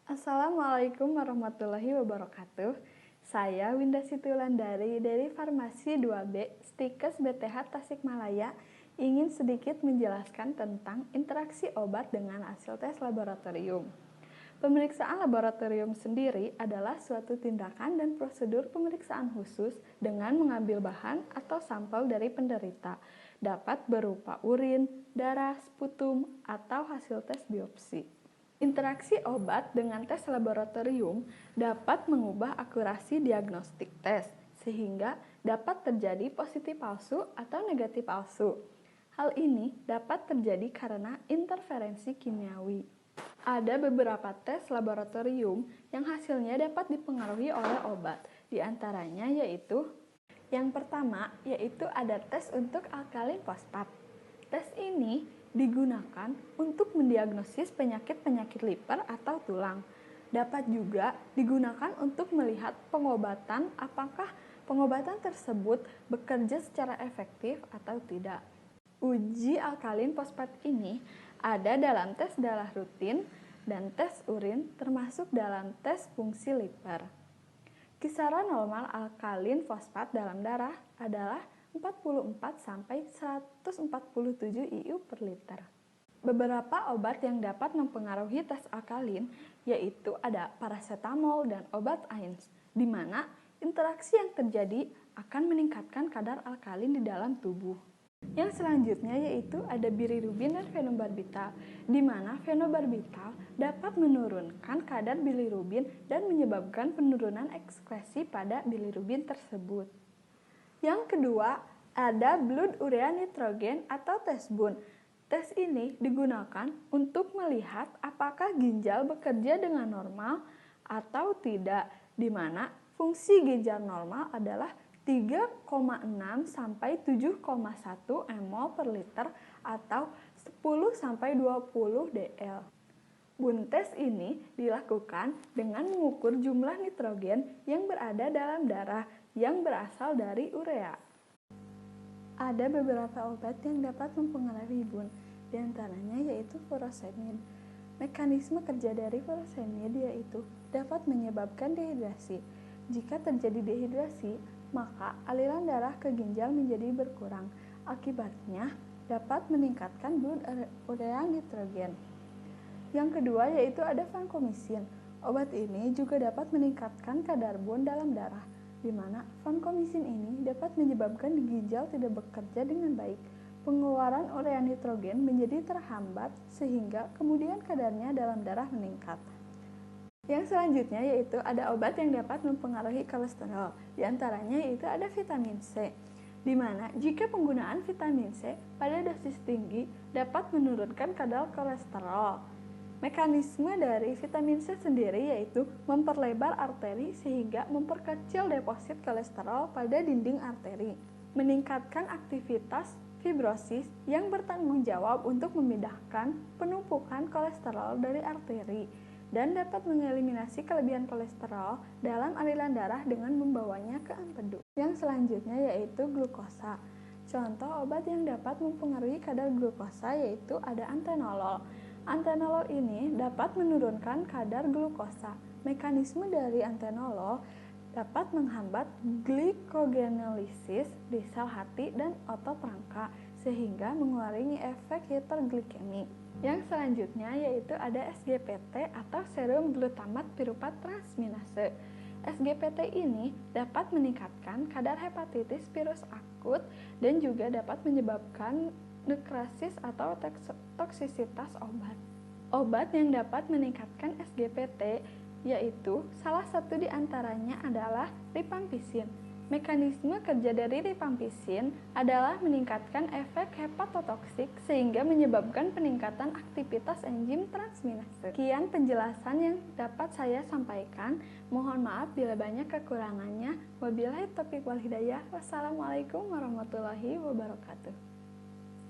Assalamualaikum warahmatullahi wabarakatuh. Saya Winda Situlandari dari Farmasi 2B Stikes BTH Tasikmalaya ingin sedikit menjelaskan tentang interaksi obat dengan hasil tes laboratorium. Pemeriksaan laboratorium sendiri adalah suatu tindakan dan prosedur pemeriksaan khusus dengan mengambil bahan atau sampel dari penderita, dapat berupa urin, darah, sputum, atau hasil tes biopsi. Interaksi obat dengan tes laboratorium dapat mengubah akurasi diagnostik tes, sehingga dapat terjadi positif palsu atau negatif palsu. Hal ini dapat terjadi karena interferensi kimiawi. Ada beberapa tes laboratorium yang hasilnya dapat dipengaruhi oleh obat, di antaranya yaitu yang pertama yaitu ada tes untuk alkalin fosfat. Tes ini digunakan untuk mendiagnosis penyakit-penyakit liver atau tulang. Dapat juga digunakan untuk melihat pengobatan, apakah pengobatan tersebut bekerja secara efektif atau tidak. Uji alkalin fosfat ini ada dalam tes darah rutin dan tes urin, termasuk dalam tes fungsi liver. Kisaran normal alkalin fosfat dalam darah adalah 44 sampai 147 IU per liter. Beberapa obat yang dapat mempengaruhi tes alkalin yaitu ada paracetamol dan obat AINS, di mana interaksi yang terjadi akan meningkatkan kadar alkalin di dalam tubuh. Yang selanjutnya yaitu ada bilirubin dan fenobarbital, di mana fenobarbital dapat menurunkan kadar bilirubin dan menyebabkan penurunan ekskresi pada bilirubin tersebut. Yang kedua, ada blood urea nitrogen atau tes BUN. Tes ini digunakan untuk melihat apakah ginjal bekerja dengan normal atau tidak, di mana fungsi ginjal normal adalah 3,6 sampai 7,1 mol per liter atau 10 sampai 20 dl. BUN tes ini dilakukan dengan mengukur jumlah nitrogen yang berada dalam darah yang berasal dari urea. Ada beberapa obat yang dapat mempengaruhi BUN, diantaranya yaitu furosemid. Mekanisme kerja dari furosemid yaitu dapat menyebabkan dehidrasi. Jika terjadi dehidrasi, maka aliran darah ke ginjal menjadi berkurang. Akibatnya dapat meningkatkan blood urea nitrogen. Yang kedua yaitu ada vancomycin. Obat ini juga dapat meningkatkan kadar BUN dalam darah, di mana vancomycin ini dapat menyebabkan ginjal tidak bekerja dengan baik. Pengeluaran urea nitrogen menjadi terhambat sehingga kemudian kadarnya dalam darah meningkat. Yang selanjutnya yaitu ada obat yang dapat mempengaruhi kolesterol. Di antaranya yaitu ada vitamin C, di mana jika penggunaan vitamin C pada dosis tinggi dapat menurunkan kadar kolesterol. Mekanisme dari vitamin C sendiri yaitu memperlebar arteri sehingga memperkecil deposit kolesterol pada dinding arteri, meningkatkan aktivitas fibrosis yang bertanggung jawab untuk memindahkan penumpukan kolesterol dari arteri, dan dapat mengeliminasi kelebihan kolesterol dalam aliran darah dengan membawanya ke empedu. Yang selanjutnya yaitu glukosa. Contoh obat yang dapat mempengaruhi kadar glukosa yaitu ada atenolol. Atenolol ini dapat menurunkan kadar glukosa. Mekanisme dari atenolol dapat menghambat glikogenolisis di sel hati dan otot rangka sehingga mengurangi efek hiperglikemi. Yang selanjutnya yaitu ada SGPT atau serum glutamat piruvat transminase. SGPT ini dapat meningkatkan kadar hepatitis virus akut dan juga dapat menyebabkan nekrosis atau toksisitas obat. Obat yang dapat meningkatkan SGPT yaitu salah satu di antaranya adalah rifampicin. Mekanisme kerja dari rifampicin adalah meningkatkan efek hepatotoksik sehingga menyebabkan peningkatan aktivitas enzim transminase. Sekian penjelasan yang dapat saya sampaikan. Mohon maaf bila banyak kekurangannya. Wabillahi taufiq wal hidayah. Wassalamualaikum warahmatullahi wabarakatuh.